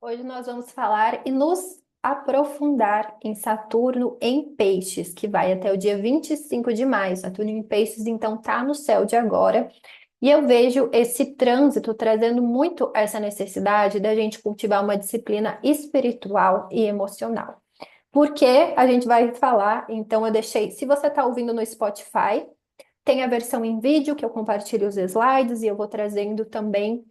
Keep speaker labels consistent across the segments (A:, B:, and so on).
A: Hoje nós vamos falar e nos aprofundar em Saturno em Peixes, que vai até o dia 25 de maio. Saturno em Peixes, então, está no céu de agora. E eu vejo esse trânsito trazendo muito essa necessidade da gente cultivar uma disciplina espiritual e emocional. Porque a gente vai falar, então eu deixei, se você está ouvindo no Spotify, tem a versão em vídeo que eu compartilho os slides e eu vou trazendo também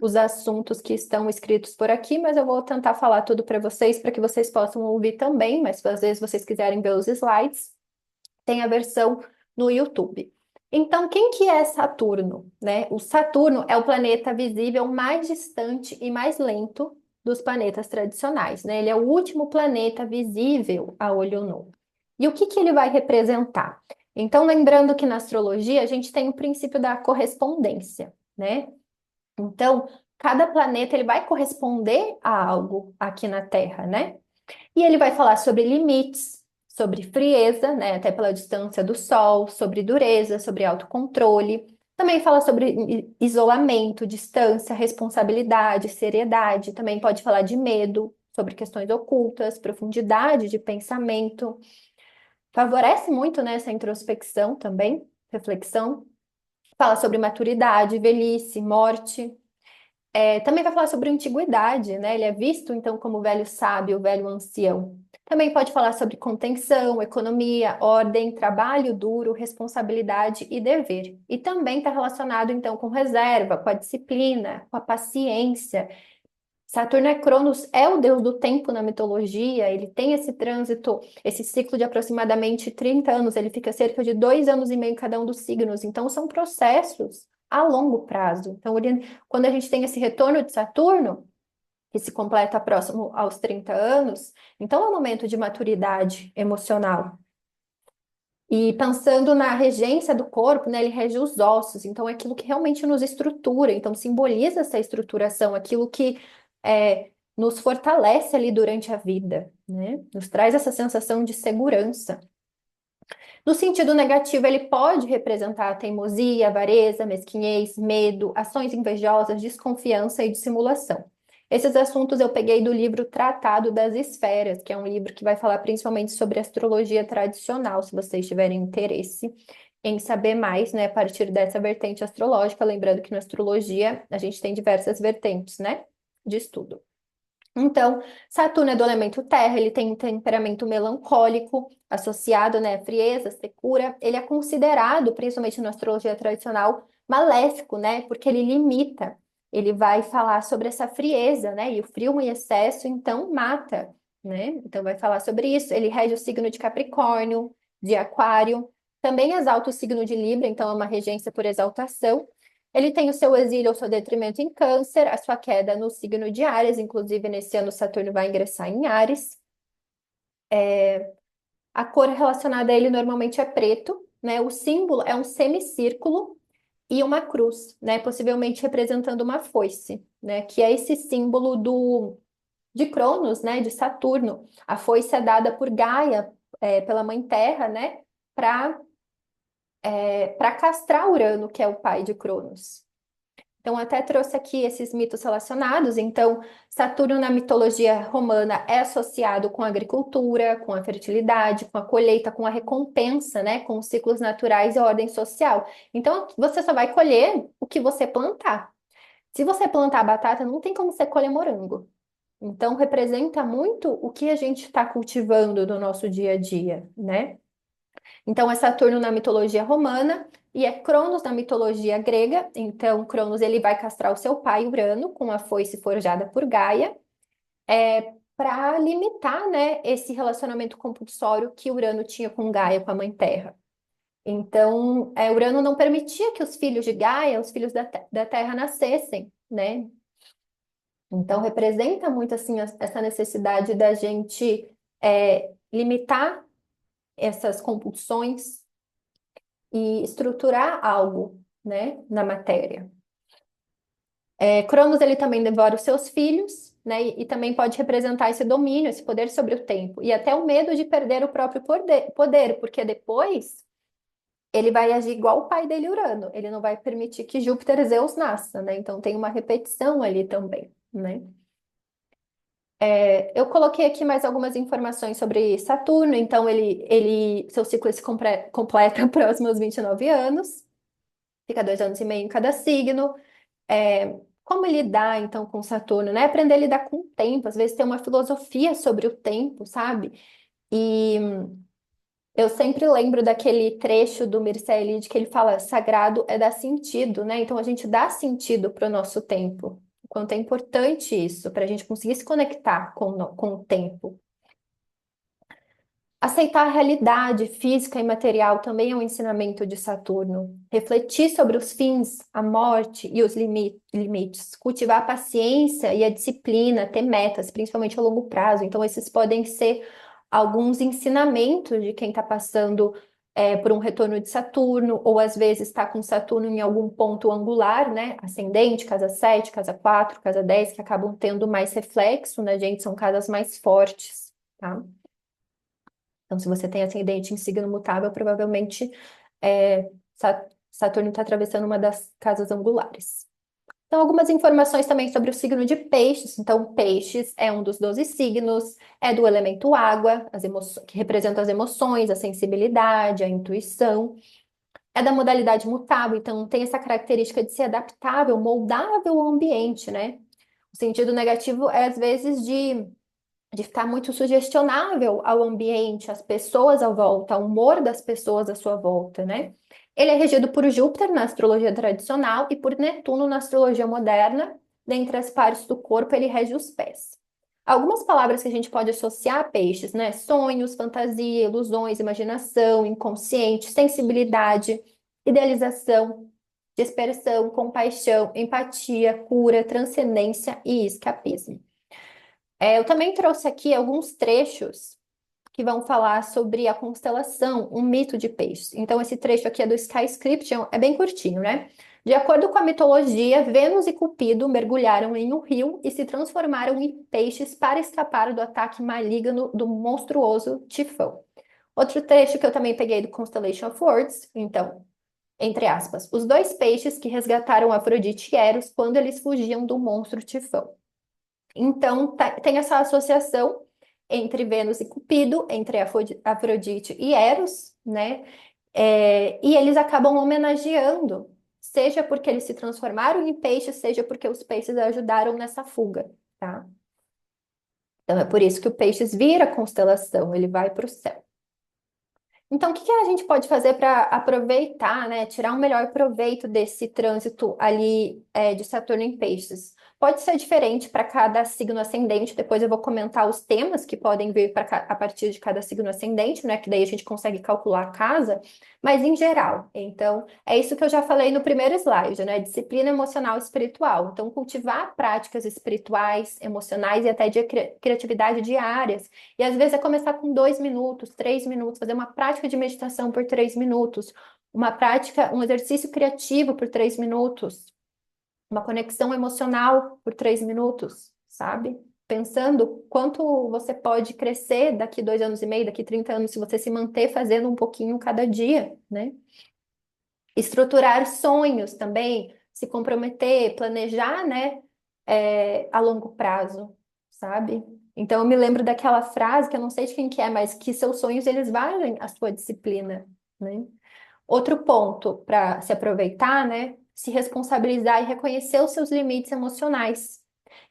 A: os assuntos que estão escritos por aqui, mas eu vou tentar falar tudo para que vocês possam ouvir também, mas se às vezes vocês quiserem ver os slides, tem a versão no YouTube. Então, quem que é Saturno, né? O Saturno é o planeta visível mais distante e mais lento dos planetas tradicionais, né? Ele é o último planeta visível a olho nu. E o que que ele vai representar? Então, lembrando que na astrologia a gente tem o princípio da correspondência, né? Então, cada planeta ele vai corresponder a algo aqui na Terra, né? E ele vai falar sobre limites, sobre frieza, né? Até pela distância do Sol, sobre dureza, sobre autocontrole. Também fala sobre isolamento, distância, responsabilidade, seriedade. Também pode falar de medo, sobre questões ocultas, profundidade de pensamento. Favorece muito, né, essa introspecção também, reflexão. Fala sobre maturidade, velhice, morte. Também vai falar sobre antiguidade, né? Ele é visto então como velho sábio, velho ancião. Também pode falar sobre contenção, economia, ordem, trabalho duro, responsabilidade e dever. E também está relacionado então com reserva, com a disciplina, com a paciência. Saturno é Cronos, é o deus do tempo na mitologia, ele tem esse trânsito, esse ciclo de aproximadamente 30 anos, ele fica cerca de 2 anos e meio em cada um dos signos, então são processos a longo prazo. Então, quando a gente tem esse retorno de Saturno, que se completa próximo aos 30 anos, então é um momento de maturidade emocional. E pensando na regência do corpo, né, ele rege os ossos, então é aquilo que realmente nos estrutura, então simboliza essa estruturação, aquilo que nos fortalece ali durante a vida, né? Nos traz essa sensação de segurança. No sentido negativo, ele pode representar a teimosia, avareza, mesquinhez, medo, ações invejosas, desconfiança e dissimulação. Esses assuntos eu peguei do livro Tratado das Esferas, que é um livro que vai falar principalmente sobre astrologia tradicional, se vocês tiverem interesse em saber mais, né, a partir dessa vertente astrológica, lembrando que na astrologia a gente tem diversas vertentes, né, de estudo. Então, Saturno é do elemento terra, ele tem um temperamento melancólico, associado, né, à frieza, secura. Ele é considerado, principalmente na astrologia tradicional, maléfico, né, porque ele limita. Ele vai falar sobre essa frieza, né, e o frio em excesso, então, mata, né? Então, vai falar sobre isso. Ele rege o signo de Capricórnio, de Aquário, também exalta o signo de Libra, então é uma regência por exaltação. Ele tem o seu exílio ou seu detrimento em Câncer, a sua queda no signo de Áries, inclusive nesse ano Saturno vai ingressar em Áries. A cor relacionada a ele normalmente é preto, né? O símbolo é um semicírculo e uma cruz, né? Possivelmente representando uma foice, né? Que é esse símbolo de Cronos, né? De Saturno. A foice é dada por Gaia, pela Mãe Terra, né? Para castrar Urano, que é o pai de Cronos. Então, até trouxe aqui esses mitos relacionados. Então, Saturno na mitologia romana é associado com a agricultura, com a fertilidade, com a colheita, com a recompensa, né? Com os ciclos naturais e a ordem social. Então, você só vai colher o que você plantar. Se você plantar batata, não tem como você colher morango. Então, representa muito o que a gente está cultivando no nosso dia a dia, né? Então, é Saturno na mitologia romana e é Cronos na mitologia grega. Então, Cronos ele vai castrar o seu pai, Urano, com a foice forjada por Gaia, para limitar, né, esse relacionamento compulsório que Urano tinha com Gaia, com a Mãe Terra. Então, Urano não permitia que os filhos de Gaia, os filhos da Terra, nascessem, né? Então, representa muito assim essa necessidade da gente limitar essas compulsões e estruturar algo, né, na matéria. Cronos ele também devora os seus filhos, né, e também pode representar esse domínio, esse poder sobre o tempo e até o medo de perder o próprio poder, porque depois ele vai agir igual o pai dele, Urano. Ele não vai permitir que Júpiter, Zeus nasça, né? Então tem uma repetição ali também, né? Eu coloquei aqui mais algumas informações sobre Saturno, então seu ciclo completa próximo aos 29 anos, fica 2 anos e meio em cada signo. Como lidar, então, com Saturno, né? Aprender a lidar com o tempo, às vezes tem uma filosofia sobre o tempo, sabe? E eu sempre lembro daquele trecho do Mircea Eliade que ele fala, sagrado é dar sentido, né? Então a gente dá sentido para o nosso tempo. O quanto é importante isso, para a gente conseguir se conectar com o tempo. Aceitar a realidade física e material também é um ensinamento de Saturno. Refletir sobre os fins, a morte e os limites. Cultivar a paciência e a disciplina, ter metas, principalmente a longo prazo. Então, esses podem ser alguns ensinamentos de quem está passando por um retorno de Saturno, ou às vezes está com Saturno em algum ponto angular, né? Ascendente, casa 7, casa 4, casa 10, que acabam tendo mais reflexo na gente, são casas mais fortes, tá? Então, se você tem ascendente em signo mutável, provavelmente Saturno está atravessando uma das casas angulares. Então, algumas informações também sobre o signo de Peixes. Então, Peixes é um dos 12 signos, é do elemento água, que representa as emoções, a sensibilidade, a intuição. É da modalidade mutável, então tem essa característica de ser adaptável, moldável ao ambiente, né? O sentido negativo é, às vezes, de ficar muito sugestionável ao ambiente, às pessoas à volta, ao humor das pessoas à sua volta, né? Ele é regido por Júpiter na astrologia tradicional e por Netuno na astrologia moderna. Dentre as partes do corpo, ele rege os pés. Algumas palavras que a gente pode associar a peixes, né? Sonhos, fantasia, ilusões, imaginação, inconsciente, sensibilidade, idealização, dispersão, compaixão, empatia, cura, transcendência e escapismo. Eu também trouxe aqui alguns trechos que vão falar sobre a constelação, um mito de peixes. Então, esse trecho aqui é do Sky Scription, é bem curtinho, né? De acordo com a mitologia, Vênus e Cupido mergulharam em um rio e se transformaram em peixes para escapar do ataque maligno do monstruoso Tifão. Outro trecho que eu também peguei do Constellation of Words, então, entre aspas, os dois peixes que resgataram Afrodite e Eros quando eles fugiam do monstro Tifão. Então, tem essa associação entre Vênus e Cupido, entre Afrodite e Eros, né? E eles acabam homenageando, seja porque eles se transformaram em peixes, seja porque os peixes ajudaram nessa fuga, tá? Então, é por isso que o peixes vira constelação, ele vai para o céu. Então, o que que a gente pode fazer para aproveitar, né, tirar um melhor proveito desse trânsito ali de Saturno em Peixes? Pode ser diferente para cada signo ascendente. Depois eu vou comentar os temas que podem vir a partir de cada signo ascendente, né? Que daí a gente consegue calcular a casa, mas em geral. Então, é isso que eu já falei no primeiro slide, né? Disciplina emocional e espiritual. Então, cultivar práticas espirituais, emocionais e até de criatividade diárias e às vezes é começar com 2 minutos, 3 minutos, fazer uma prática de meditação por 3 minutos, uma prática, um exercício criativo por 3 minutos, uma conexão emocional por 3 minutos, sabe? Pensando quanto você pode crescer daqui 2 anos e meio, daqui 30 anos, se você se manter fazendo um pouquinho cada dia, né? Estruturar sonhos também, se comprometer, planejar, né? A longo prazo, sabe? Então eu me lembro daquela frase que eu não sei de quem que é, mas que seus sonhos eles valem a sua disciplina, né? Outro ponto para se aproveitar, né? Se responsabilizar e reconhecer os seus limites emocionais.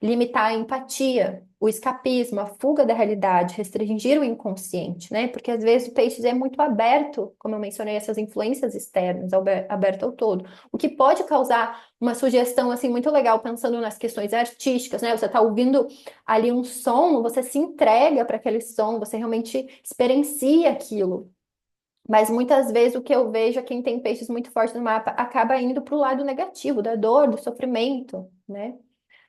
A: Limitar a empatia, o escapismo, a fuga da realidade, restringir o inconsciente, né? Porque às vezes o peixe é muito aberto, como eu mencionei, essas influências externas, aberto ao todo. O que pode causar uma sugestão assim muito legal pensando nas questões artísticas, né? Você está ouvindo ali um som, você se entrega para aquele som, você realmente experiencia aquilo. Mas muitas vezes o que eu vejo é quem tem peixes muito fortes no mapa acaba indo para o lado negativo, da dor, do sofrimento, né?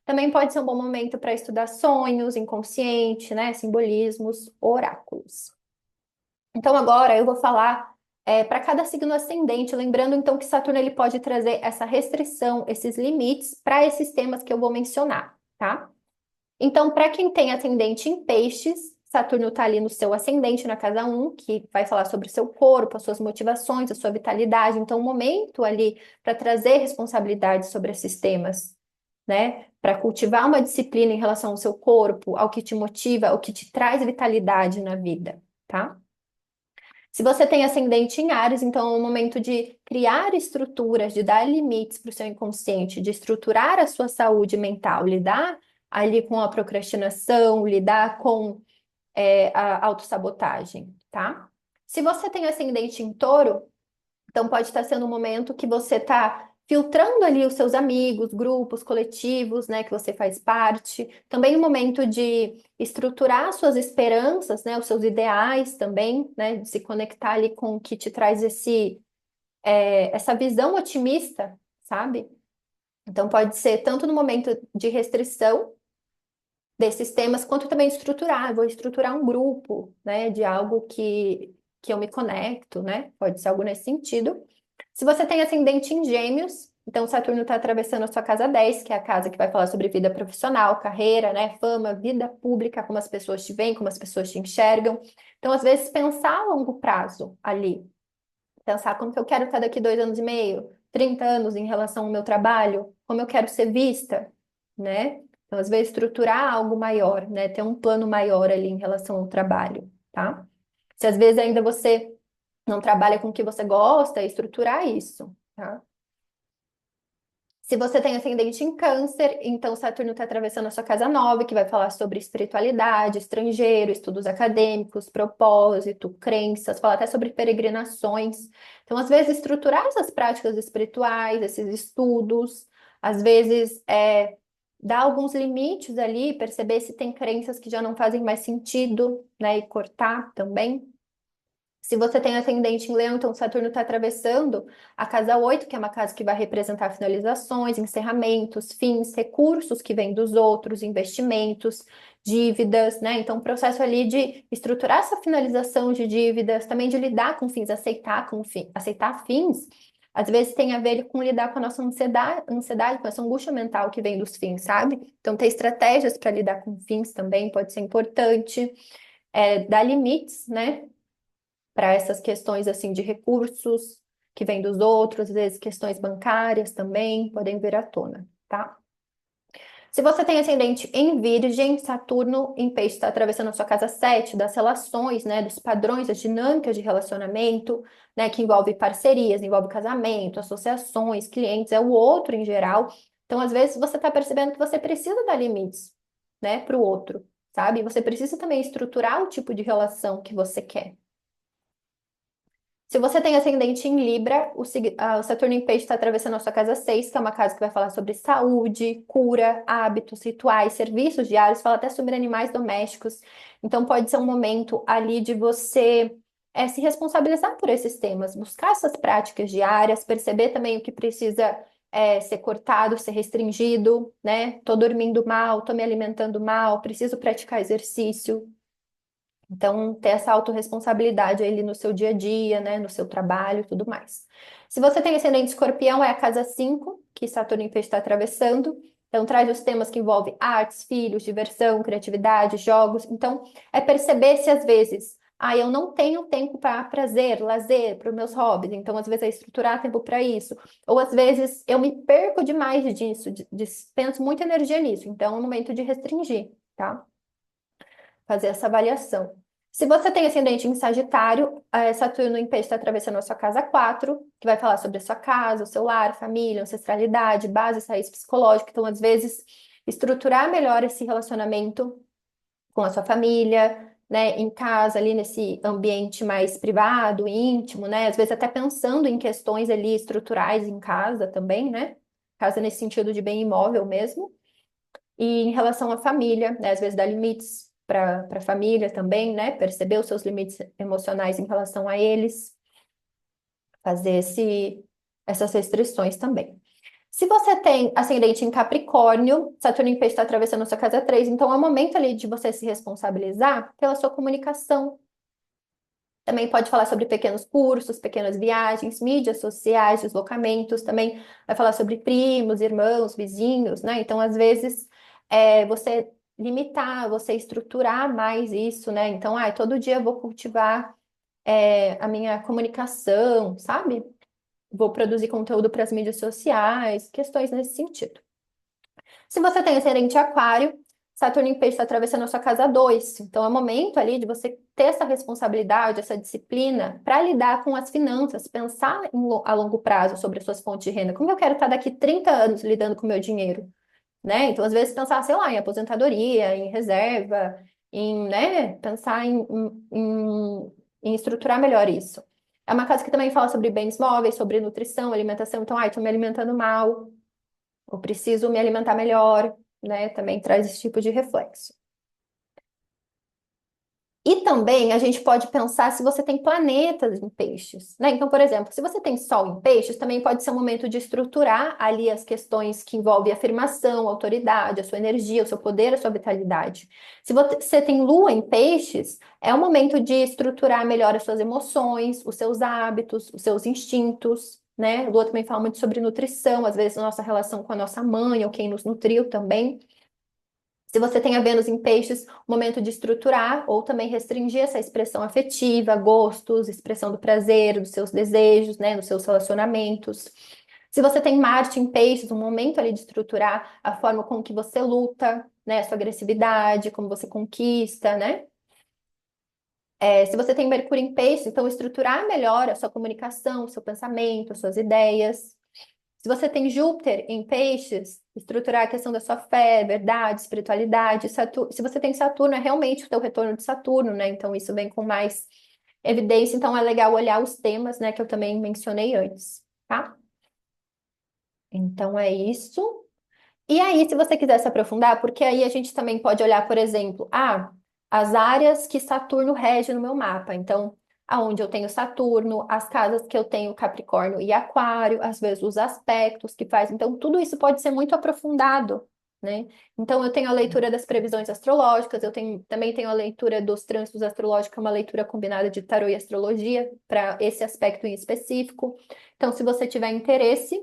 A: Também pode ser um bom momento para estudar sonhos, inconsciente, né? Simbolismos, oráculos. Então agora eu vou falar para cada signo ascendente, lembrando então que Saturno ele pode trazer essa restrição, esses limites para esses temas que eu vou mencionar, tá? Então, para quem tem ascendente em peixes, Saturno está ali no seu ascendente, na casa 1, que vai falar sobre o seu corpo, as suas motivações, a sua vitalidade. Então, um momento ali para trazer responsabilidade sobre esses temas. né? Para cultivar uma disciplina em relação ao seu corpo, ao que te motiva, ao que te traz vitalidade na vida, tá? Se você tem ascendente em Áries, então é o momento de criar estruturas, de dar limites para o seu inconsciente, de estruturar a sua saúde mental, lidar ali com a procrastinação, lidar com a autossabotagem, tá? Se você tem ascendente em Touro, então pode estar sendo um momento que você está filtrando ali os seus amigos, grupos, coletivos, né, que você faz parte. Também um momento de estruturar suas esperanças, né, os seus ideais também, né, de se conectar ali com o que te traz essa visão otimista, sabe? Então pode ser tanto no momento de restrição desses temas, quanto também estruturar. Vou estruturar um grupo, né, de algo que eu me conecto, né? Pode ser algo nesse sentido. Se você tem ascendente em Gêmeos, então Saturno está atravessando a sua casa 10, que é a casa que vai falar sobre vida profissional, carreira, né, fama, vida pública, como as pessoas te veem, como as pessoas te enxergam. Então, às vezes, pensar a longo prazo ali, pensar como que eu quero estar daqui 2 anos e meio, 30 anos em relação ao meu trabalho, como eu quero ser vista, né? Então, às vezes, estruturar algo maior, né? Ter um plano maior ali em relação ao trabalho, tá? Se às vezes ainda você não trabalha com o que você gosta, estruturar isso, tá? Se você tem ascendente em Câncer, então Saturno está atravessando a sua casa 9, que vai falar sobre espiritualidade, estrangeiro, estudos acadêmicos, propósito, crenças, fala até sobre peregrinações. Então, às vezes, estruturar essas práticas espirituais, esses estudos, às vezes, dar alguns limites ali, perceber se tem crenças que já não fazem mais sentido, né, e cortar também. Se você tem ascendente em Leão, então Saturno está atravessando a casa 8, que é uma casa que vai representar finalizações, encerramentos, fins, recursos que vêm dos outros, investimentos, dívidas, né? Então, o processo ali de estruturar essa finalização de dívidas, também de lidar com fins, aceitar fins, às vezes tem a ver com lidar com a nossa ansiedade, com essa angústia mental que vem dos fins, sabe? Então, ter estratégias para lidar com fins também pode ser importante. Dar limites, né? Para essas questões assim de recursos que vêm dos outros, às vezes questões bancárias também podem vir à tona, tá? Se você tem ascendente em Virgem, Saturno em Peixe está atravessando a sua casa 7 das relações, né, dos padrões, das dinâmicas de relacionamento, né, que envolve parcerias, envolve casamento, associações, clientes, é o outro em geral. Então, às vezes, você está percebendo que você precisa dar limites, né, para o outro, sabe? Você precisa também estruturar o tipo de relação que você quer. Se você tem ascendente em Libra, o Saturno em Peixe está atravessando a sua casa 6, que é uma casa que vai falar sobre saúde, cura, hábitos, rituais, serviços diários, fala até sobre animais domésticos. Então, pode ser um momento ali de você se responsabilizar por esses temas, buscar essas práticas diárias, perceber também o que precisa ser cortado, ser restringido, né? Tô dormindo mal, tô me alimentando mal, preciso praticar exercício. Então, ter essa autorresponsabilidade aí no seu dia a dia, né, no seu trabalho e tudo mais. Se você tem ascendente escorpião, é a casa 5 que Saturno em Peixe está atravessando. Então, traz os temas que envolvem artes, filhos, diversão, criatividade, jogos. Então, é perceber se às vezes, eu não tenho tempo para prazer, lazer, para os meus hobbies. Então, às vezes, é estruturar tempo para isso. Ou às vezes, eu me perco demais disso, dispenso muita energia nisso. Então, é um momento de restringir, tá? Fazer essa avaliação. Se você tem ascendente em Sagitário, Saturno em Peixe está atravessando a sua casa 4, que vai falar sobre a sua casa, o seu lar, família, ancestralidade, base, raiz psicológica. Então, às vezes, estruturar melhor esse relacionamento com a sua família, né, em casa, ali nesse ambiente mais privado, íntimo, né? Às vezes até pensando em questões ali estruturais em casa também, né? Casa nesse sentido de bem imóvel mesmo. E em relação à família, né, às vezes dá limites para a família também, né? Perceber os seus limites emocionais em relação a eles, fazer essas restrições também. Se você tem ascendente em Capricórnio, Saturno em Peixe está atravessando a sua casa 3, então é o momento ali de você se responsabilizar pela sua comunicação. Também pode falar sobre pequenos cursos, pequenas viagens, mídias sociais, deslocamentos. Também vai falar sobre primos, irmãos, vizinhos, né? Então, às vezes, você limitar, você estruturar mais isso, né? Então, todo dia eu vou cultivar, a minha comunicação, sabe? Vou produzir conteúdo para as mídias sociais, questões nesse sentido. Se você tem ascendente aquário, Saturno em peixe está atravessando a sua casa 2. Então é o momento ali de você ter essa responsabilidade, essa disciplina para lidar com as finanças, pensar a longo prazo sobre as suas fontes de renda. Como eu quero estar daqui 30 anos lidando com o meu dinheiro, né? Então, às vezes, pensar, sei lá, em aposentadoria, em reserva, em, né, pensar em estruturar melhor isso. É uma casa que também fala sobre bens móveis, sobre nutrição, alimentação. Então, ai, estou me alimentando mal, eu preciso me alimentar melhor, né? Também traz esse tipo de reflexo. E também a gente pode pensar se você tem planetas em peixes, né? Então, por exemplo, se você tem Sol em peixes, também pode ser um momento de estruturar ali as questões que envolvem afirmação, autoridade, a sua energia, o seu poder, a sua vitalidade. Se você tem Lua em peixes, é o momento de estruturar melhor as suas emoções, os seus hábitos, os seus instintos, né? Lua também fala muito sobre nutrição, às vezes nossa relação com a nossa mãe ou quem nos nutriu também. Se você tem a Vênus em peixes, momento de estruturar ou também restringir essa expressão afetiva, gostos, expressão do prazer, dos seus desejos, né, dos seus relacionamentos. Se você tem Marte em peixes, um momento ali de estruturar a forma com que você luta, né, a sua agressividade, como você conquista, né? Se você tem Mercúrio em peixes, então estruturar melhor a sua comunicação, o seu pensamento, as suas ideias. Se você tem Júpiter em peixes, estruturar a questão da sua fé, verdade, espiritualidade. Se você tem Saturno, é realmente o teu retorno de Saturno, né? Então isso vem com mais evidência. Então é legal olhar os temas, né, que eu também mencionei antes, tá? Então é isso. E aí, se você quiser se aprofundar, porque aí a gente também pode olhar, por exemplo, as áreas que Saturno rege no meu mapa. Então, aonde eu tenho Saturno, as casas que eu tenho Capricórnio e Aquário, às vezes os aspectos que faz. Então, tudo isso pode ser muito aprofundado, né? Então, eu tenho a leitura das previsões astrológicas, também tenho a leitura dos trânsitos astrológicos, uma leitura combinada de tarô e astrologia para esse aspecto em específico. Então, se você tiver interesse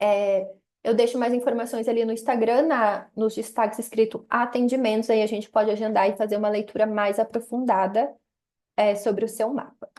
A: é, eu deixo mais informações ali no Instagram, nos destaques escrito atendimentos, aí a gente pode agendar e fazer uma leitura mais aprofundada, sobre o seu mapa.